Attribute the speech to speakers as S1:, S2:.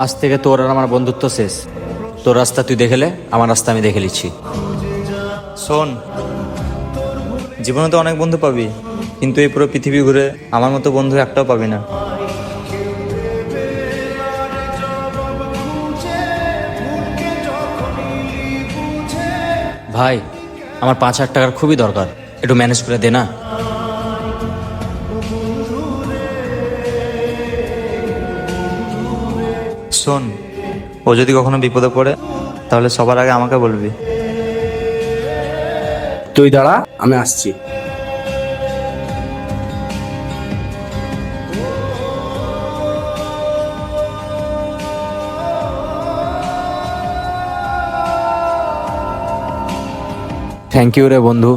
S1: আজ থেকে তোর আর আমার বন্ধুত্ব শেষ। তোর রাস্তা তুই দেখেলে, আমার রাস্তা আমি দেখে নিচ্ছি।
S2: শোন, জীবনে তো অনেক বন্ধু পাবি, কিন্তু এই পুরো পৃথিবী ঘুরে আমার মতো বন্ধু একটাও পাবি না।
S1: ভাই, আমার 5,000 টাকার খুবই দরকার, একটু ম্যানেজ করে দে না।
S2: শোন, ও যদি কখনো বিপদে পড়ে তাহলে সবার আগে আমাকে বলবি।
S3: তুই দাঁড়া, আমি আসছি।
S1: থ্যাংক ইউ রে বন্ধু।